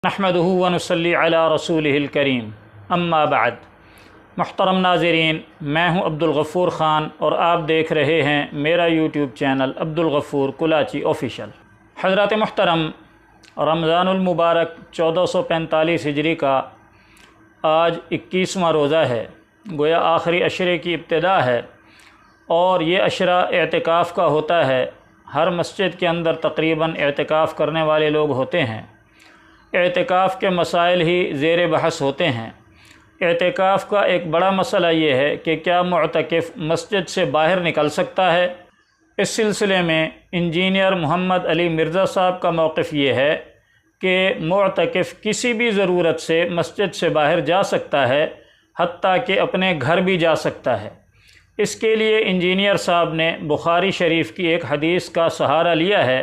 نحمدہ ونصلی علی رسولہ الکریم اما بعد۔ محترم ناظرین، میں ہوں عبدالغفور خان اور آپ دیکھ رہے ہیں میرا YouTube channel Abdul Ghafoor Kalachi official. حضرات محترم، رمضان المبارک 1445 ہجری کا آج 21واں روزہ ہے، گویا آخری عشرے کی ابتدا ہے، اور یہ عشرہ اعتکاف کا ہوتا ہے۔ ہر مسجد کے اندر تقریباً اعتکاف کرنے والے لوگ ہوتے ہیں۔ اعتکاف کے مسائل ہی زیر بحث ہوتے ہیں۔ اعتکاف کا ایک بڑا مسئلہ یہ ہے کہ کیا معتکف مسجد سے باہر نکل سکتا ہے؟ اس سلسلے میں انجینئر محمد علی مرزا صاحب کا موقف یہ ہے کہ معتکف کسی بھی ضرورت سے مسجد سے باہر جا سکتا ہے، حتیٰ کہ اپنے گھر بھی جا سکتا ہے۔ اس کے لیے انجینئر صاحب نے بخاری شریف کی ایک حدیث کا سہارا لیا ہے۔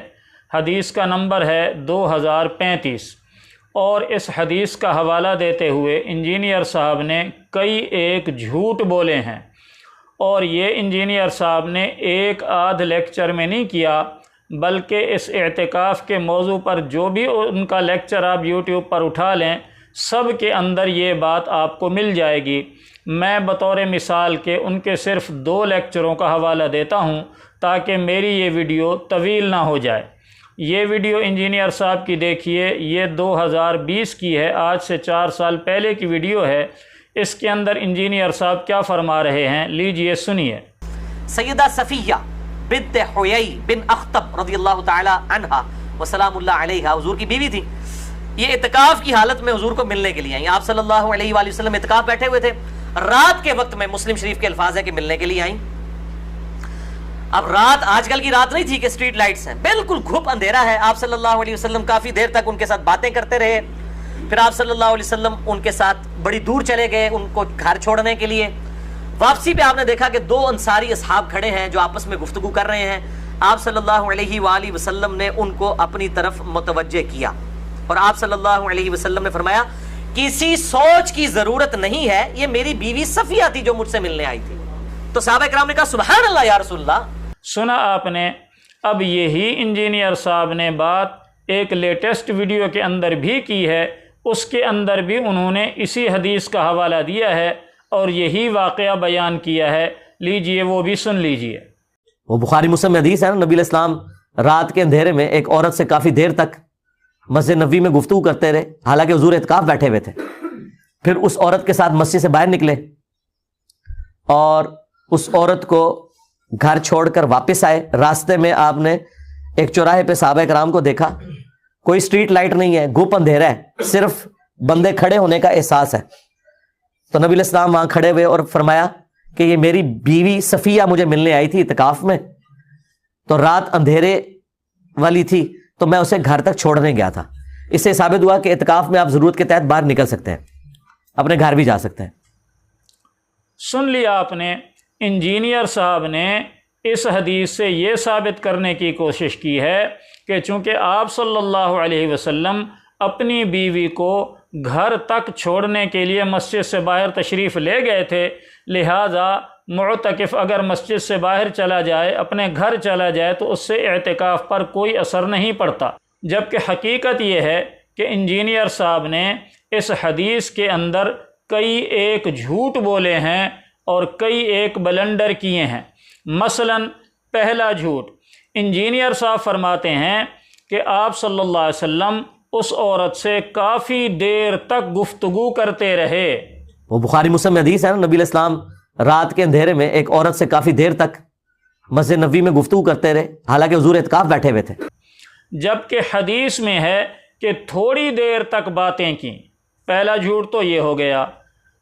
حدیث کا نمبر ہے 2035، اور اس حدیث کا حوالہ دیتے ہوئے انجینئر صاحب نے کئی ایک جھوٹ بولے ہیں، اور یہ انجینئر صاحب نے ایک آدھ لیکچر میں نہیں کیا، بلکہ اس اعتکاف کے موضوع پر جو بھی ان کا لیکچر آپ یوٹیوب پر اٹھا لیں، سب کے اندر یہ بات آپ کو مل جائے گی۔ میں بطور مثال کے ان کے صرف 2 لیکچروں کا حوالہ دیتا ہوں تاکہ میری یہ ویڈیو طویل نہ ہو جائے۔ یہ ویڈیو انجینئر صاحب کی دیکھیے، یہ 2020 کی ہے، آج سے 4 سال پہلے کی ویڈیو ہے۔ اس کے اندر انجینئر صاحب کیا فرما رہے ہیں، لیجئے سنیے۔ سیدہ صفیہ بنت حیی بن اخطب رضی اللہ تعالی عنہا وسلام اللہ علیہا حضور کی بیوی تھی۔ یہ اعتکاف کی حالت میں حضور کو ملنے کے لیے آئیں۔ آپ صلی اللہ علیہ وآلہ وسلم اعتکاف بیٹھے ہوئے تھے۔ رات کے وقت میں مسلم شریف کے الفاظ ہے کہ ملنے کے لیے آئیں۔ اب رات آج کل کی رات نہیں تھی کہ اسٹریٹ لائٹس ہیں، بالکل گھپ اندھیرا ہے۔ آپ صلی اللہ علیہ وسلم کافی دیر تک ان کے ساتھ باتیں کرتے رہے۔ پھر آپ صلی اللہ علیہ وسلم ان کے ساتھ بڑی دور چلے گئے ان کو گھر چھوڑنے کے لیے۔ واپسی پہ آپ نے دیکھا کہ 2 انصاری اصحاب کھڑے ہیں جو آپس میں گفتگو کر رہے ہیں۔ آپ صلی اللہ علیہ وآلہ وسلم نے ان کو اپنی طرف متوجہ کیا، اور آپ صلی اللہ علیہ وسلم نے فرمایا کسی سوچ کی ضرورت نہیں ہے، یہ میری بیوی صفیہ تھی جو مجھ سے ملنے آئی تھی۔ تو صحابہ کرام نے کہا سبحان اللہ یا رسول اللہ۔ سنا آپ نے؟ اب یہی انجینئر صاحب نے بات ایک لیٹسٹ ویڈیو کے اندر بھی کی ہے، اس کے اندر بھی انہوں نے اسی حدیث کا حوالہ دیا ہے اور یہی واقعہ بیان کیا ہے۔ لیجئے وہ بھی سن لیجئے۔ وہ بخاری مسلم میں حدیث ہے نا، نبی علیہ السلام رات کے اندھیرے میں ایک عورت سے کافی دیر تک مسجد نبوی میں گفتگو کرتے رہے، حالانکہ حضور اعتکاف بیٹھے ہوئے تھے۔ پھر اس عورت کے ساتھ مسجد سے باہر نکلے اور اس عورت کو گھر چھوڑ کر واپس آئے۔ راستے میں آپ نے ایک چوراہے پہ صحابہ کرام کو دیکھا، کوئی اسٹریٹ لائٹ نہیں ہے، گھپ اندھیرا ہے، صرف بندے کھڑے ہونے کا احساس ہے۔ تو نبی علیہ السلام وہاں کھڑے ہوئے اور فرمایا کہ یہ میری بیوی صفیہ مجھے ملنے آئی تھی اعتکاف میں، تو رات اندھیرے والی تھی تو میں اسے گھر تک چھوڑنے گیا تھا۔ اس سے ثابت ہوا کہ اعتکاف میں آپ ضرورت کے تحت باہر نکل سکتے ہیں، اپنے گھر بھی جا سکتے ہیں۔ سن لیا آپ نے، انجینئر صاحب نے اس حدیث سے یہ ثابت کرنے کی کوشش کی ہے کہ چونکہ آپ صلی اللہ علیہ وسلم اپنی بیوی کو گھر تک چھوڑنے کے لیے مسجد سے باہر تشریف لے گئے تھے، لہٰذا معتکف اگر مسجد سے باہر چلا جائے، اپنے گھر چلا جائے، تو اس سے اعتکاف پر کوئی اثر نہیں پڑتا۔ جبکہ حقیقت یہ ہے کہ انجینئر صاحب نے اس حدیث کے اندر کئی ایک جھوٹ بولے ہیں اور کئی ایک بلنڈر کیے ہیں۔ مثلا پہلا جھوٹ، انجینئر صاحب فرماتے ہیں کہ آپ صلی اللہ علیہ وسلم اس عورت سے کافی دیر تک گفتگو کرتے رہے۔ وہ بخاری مسلم میں حدیث ہے نا، نبی علیہ السلام رات کے اندھیرے میں ایک عورت سے کافی دیر تک مسجد نبوی میں گفتگو کرتے رہے، حالانکہ حضور اعتکاف بیٹھے ہوئے تھے۔ جبکہ حدیث میں ہے کہ تھوڑی دیر تک باتیں کیں۔ پہلا جھوٹ تو یہ ہو گیا،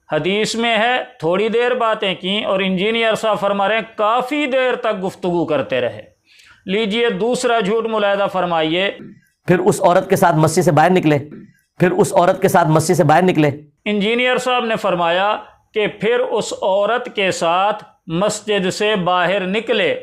حدیث میں ہے تھوڑی دیر باتیں کیں، اور انجینئر صاحب فرما رہے ہیں کافی دیر تک گفتگو کرتے رہے۔ لیجئے دوسرا جھوٹ ملاحظہ فرمائیے۔ پھر اس عورت کے ساتھ مسجد سے باہر نکلے، پھر اس عورت کے ساتھ مسجد سے باہر نکلے۔ انجینئر صاحب نے فرمایا کہ پھر اس عورت کے ساتھ مسجد سے باہر نکلے،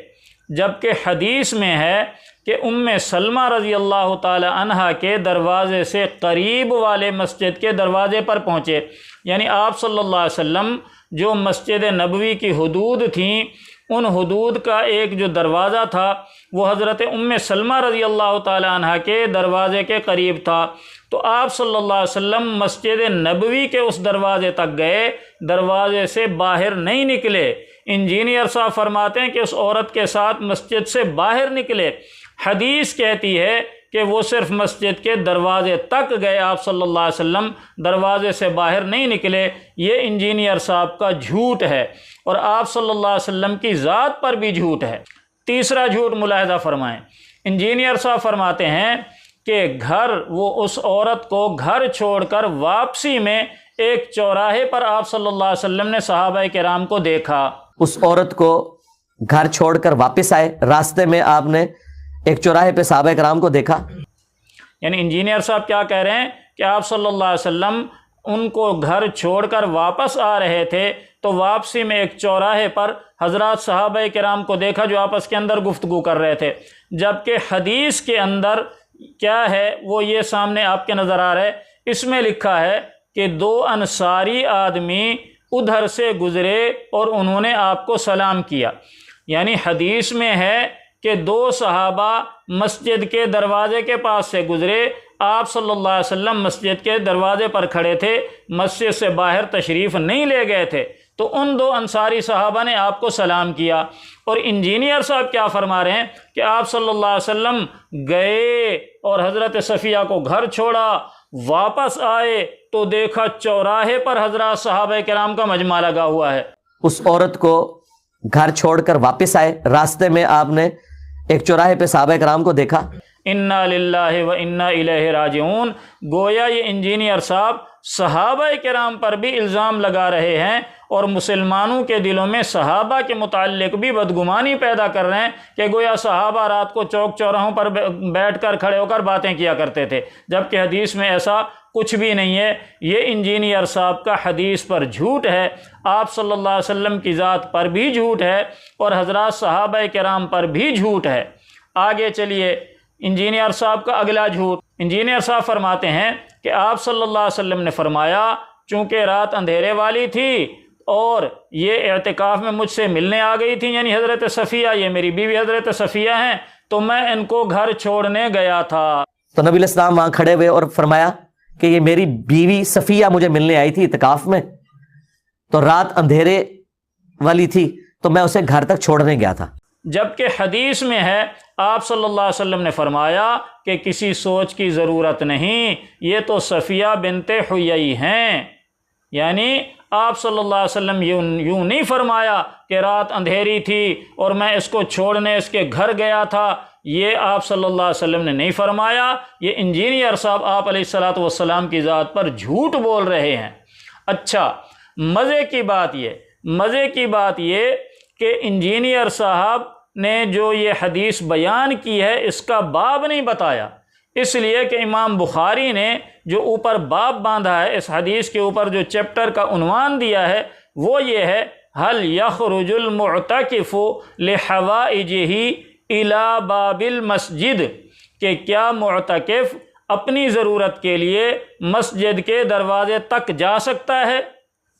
جبکہ حدیث میں ہے کہ ام سلمہ رضی اللہ تعالی عنہا کے دروازے سے قریب والے مسجد کے دروازے پر پہنچے۔ یعنی آپ صلی اللہ علیہ وسلم جو مسجد نبوی کی حدود تھیں، ان حدود کا ایک جو دروازہ تھا وہ حضرت ام سلمہ رضی اللہ تعالی عنہ کے دروازے کے قریب تھا۔ تو آپ صلی اللہ علیہ وسلم مسجد نبوی کے اس دروازے تک گئے، دروازے سے باہر نہیں نکلے۔ انجینئر صاحب فرماتے ہیں کہ اس عورت کے ساتھ مسجد سے باہر نکلے۔ حدیث کہتی ہے کہ وہ صرف مسجد کے دروازے تک گئے، آپ صلی اللہ علیہ وسلم دروازے سے باہر نہیں نکلے۔ یہ انجینئر صاحب کا جھوٹ ہے اور آپ صلی اللہ علیہ وسلم کی ذات پر بھی جھوٹ ہے۔ تیسرا جھوٹ ملاحظہ فرمائیں، انجینئر صاحب فرماتے ہیں کہ وہ اس عورت کو گھر چھوڑ کر واپسی میں ایک چوراہے پر آپ صلی اللہ علیہ وسلم نے صحابہ کرام کو دیکھا۔ اس عورت کو گھر چھوڑ کر واپس آئے، راستے میں آپ نے ایک چوراہے پہ صحابہ کرام کو دیکھا۔ یعنی انجینئر صاحب کیا کہہ رہے ہیں کہ آپ صلی اللہ علیہ وسلم ان کو گھر چھوڑ کر واپس آ رہے تھے تو واپسی میں ایک چوراہے پر حضرات صحابہ کرام کو دیکھا جو آپس کے اندر گفتگو کر رہے تھے، جبکہ حدیث کے اندر کیا ہے وہ یہ سامنے آپ کے نظر آ رہا ہے۔ اس میں لکھا ہے کہ 2 انصاری آدمی ادھر سے گزرے اور انہوں نے آپ کو سلام کیا۔ یعنی حدیث میں ہے کہ 2 صحابہ مسجد کے دروازے کے پاس سے گزرے، آپ صلی اللہ علیہ وسلم مسجد کے دروازے پر کھڑے تھے، مسجد سے باہر تشریف نہیں لے گئے تھے، تو ان 2 انصاری صحابہ نے آپ کو سلام کیا۔ اور انجینئر صاحب کیا فرما رہے ہیں کہ آپ صلی اللہ علیہ وسلم گئے اور حضرت صفیہ کو گھر چھوڑا، واپس آئے تو دیکھا چوراہے پر حضرات صحابہ کرام کا مجمع لگا ہوا ہے۔ اس عورت کو گھر چھوڑ کر واپس آئے، راستے میں آپ نے ایک چوراہے پہ صحابہ کرام کو دیکھا۔ انا للہ و انا الیہ راجعون، گویا یہ انجینئر صاحب صحابہ کرام پر بھی الزام لگا رہے ہیں اور مسلمانوں کے دلوں میں صحابہ کے متعلق بھی بدگمانی پیدا کر رہے ہیں کہ گویا صحابہ رات کو چوک چوراہوں پر بیٹھ کر کھڑے ہو کر باتیں کیا کرتے تھے، جبکہ حدیث میں ایسا کچھ بھی نہیں ہے۔ یہ انجینئر صاحب کا حدیث پر جھوٹ ہے، آپ صلی اللہ علیہ وسلم کی ذات پر بھی جھوٹ ہے اور حضرات صحابہ کرام پر بھی جھوٹ ہے۔ آگے چلیے، انجینئر صاحب کا اگلا جھوٹ۔ انجینئر صاحب فرماتے ہیں کہ آپ صلی اللہ علیہ وسلم نے فرمایا چونکہ رات اندھیرے والی تھی اور یہ اعتکاف میں مجھ سے ملنے آ گئی تھی، یعنی حضرت صفیہ، یہ میری بیوی حضرت صفیہ ہیں، تو میں ان کو گھر چھوڑنے گیا تھا۔ تو نبی علیہ السلام وہاں کھڑے ہوئے اور فرمایا کہ یہ میری بیوی صفیہ مجھے ملنے آئی تھی اعتکاف میں، تو رات اندھیرے والی تھی تو میں اسے گھر تک چھوڑنے گیا تھا۔ جبکہ حدیث میں ہے آپ صلی اللہ علیہ وسلم نے فرمایا کہ کسی سوچ کی ضرورت نہیں، یہ تو صفیہ بنت حیی ہیں۔ یعنی آپ صلی اللہ علیہ وسلم یوں نہیں فرمایا کہ رات اندھیری تھی اور میں اس کو چھوڑنے اس کے گھر گیا تھا، یہ آپ صلی اللہ علیہ وسلم نے نہیں فرمایا۔ یہ انجینئر صاحب آپ علیہ الصلاۃ والسلام کی ذات پر جھوٹ بول رہے ہیں۔ اچھا، مزے کی بات یہ کہ انجینئر صاحب نے جو یہ حدیث بیان کی ہے اس کا باب نہیں بتایا، اس لیے کہ امام بخاری نے جو اوپر باب باندھا ہے، اس حدیث کے اوپر جو چیپٹر کا عنوان دیا ہے وہ یہ ہے هل يخرج المعتکف لحوائجہ الی باب المسجد، کہ کیا معتکف اپنی ضرورت کے لیے مسجد کے دروازے تک جا سکتا ہے۔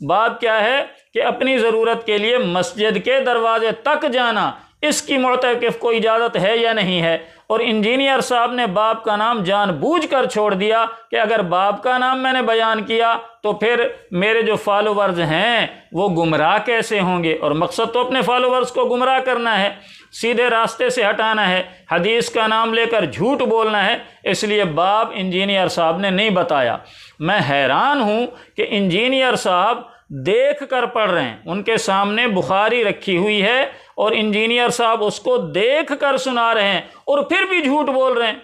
باب کیا ہے کہ اپنی ضرورت کے لیے مسجد کے دروازے تک جانا، اس کی معتکف کو اجازت ہے یا نہیں ہے۔ اور انجینئر صاحب نے باب کا نام جان بوجھ کر چھوڑ دیا کہ اگر باب کا نام میں نے بیان کیا تو پھر میرے جو فالوورز ہیں وہ گمراہ کیسے ہوں گے، اور مقصد تو اپنے فالوورز کو گمراہ کرنا ہے، سیدھے راستے سے ہٹانا ہے، حدیث کا نام لے کر جھوٹ بولنا ہے، اس لیے باب انجینئر صاحب نے نہیں بتایا۔ میں حیران ہوں کہ انجینئر صاحب دیکھ کر پڑھ رہے ہیں، ان کے سامنے بخاری رکھی ہوئی ہے اور انجینئر صاحب اس کو دیکھ کر سنا رہے ہیں اور پھر بھی جھوٹ بول رہے ہیں۔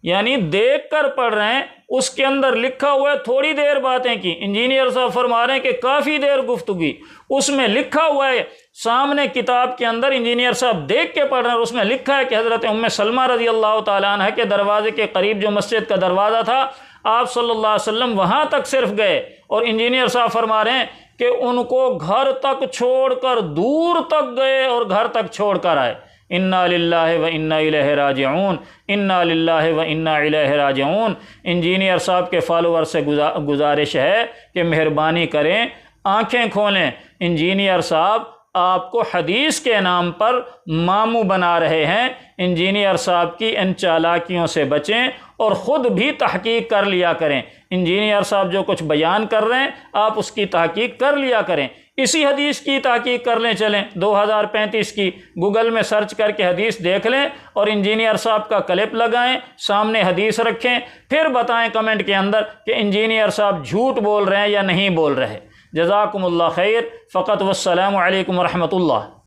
یعنی دیکھ کر پڑھ رہے ہیں، اس کے اندر لکھا ہوا ہے تھوڑی دیر باتیں کی، انجینئر صاحب فرما رہے ہیں کہ کافی دیر گفتگو، اس میں لکھا ہوا ہے سامنے کتاب کے اندر، انجینئر صاحب دیکھ کے پڑھ رہے ہیں اور اس میں لکھا ہے کہ حضرت ام سلمہ رضی اللہ تعالیٰ عنہ کے دروازے کے قریب جو مسجد کا دروازہ تھا، آپ صلی اللہ علیہ وسلم وہاں تک صرف گئے، اور انجینئر صاحب فرما رہے ہیں کہ ان کو گھر تک چھوڑ کر دور تک گئے اور گھر تک چھوڑ کر آئے۔ انا للہ و انا الیہ راجعون، انا للہ و انا الیہ راجعون۔ انجینئر صاحب کے فالوور سے گزارش ہے کہ مہربانی کریں، آنکھیں کھولیں۔ انجینئر صاحب آپ کو حدیث کے نام پر ماموں بنا رہے ہیں۔ انجینئر صاحب کی ان چالاکیوں سے بچیں اور خود بھی تحقیق کر لیا کریں۔ انجینئر صاحب جو کچھ بیان کر رہے ہیں آپ اس کی تحقیق کر لیا کریں۔ اسی حدیث کی تحقیق کر لیں، چلیں 2035 کی گوگل میں سرچ کر کے حدیث دیکھ لیں اور انجینئر صاحب کا کلپ لگائیں، سامنے حدیث رکھیں، پھر بتائیں کمنٹ کے اندر کہ انجینئر صاحب جھوٹ بول رہے ہیں یا نہیں بول رہے۔ جزاکم اللہ خیر، فقط والسلام علیکم ورحمۃ اللہ۔